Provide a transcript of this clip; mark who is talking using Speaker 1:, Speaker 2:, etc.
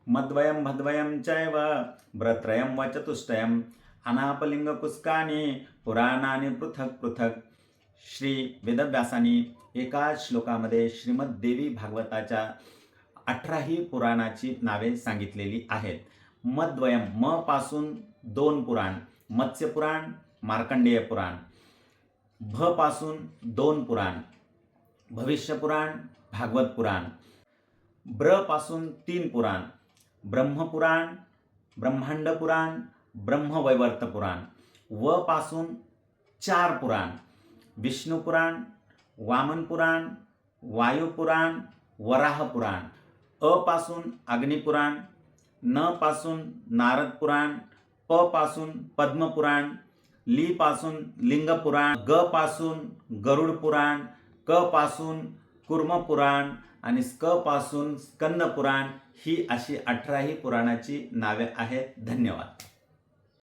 Speaker 1: मद्वयं भद्वयं चैव ब्रत्रयं व चतुष्टयम् अनापलिंगकुस्कानि पुराणानि पृथक पृथक। श्री वेदव्यासांनी एका श्लोकामध्ये श्रीमद देवी भागवताच्या 18ही पुराणाची नावे सांगितलेली आहेत। मद्वयम म पासून 2 पुराण, मत्स्य पुराण, मार्कंडेय पुराण। भ पासून 2 पुराण, भविष्य पुराण, भागवत पुराण। ब्र पासून 3 पुराण, ब्रह्मपुराण, ब्रह्मांड पुराण, ब्रह्मवैवर्त पुराण। व पासून 4 पुराण, विष्णु पुराण, वामन पुराण, वायु पुराण, वराह पुराण। अ पासून अग्निपुराण, न पासून नारद पुराण, प पासून पद्म पुराण, ली पासून लिंग पुराण, ग पासून गरुड पुराण, क पासून कुर्म पुराण आणि स्क पासून स्कंद पुराण। ही अशी 18ही पुराणाची नावे आहेत। धन्यवाद।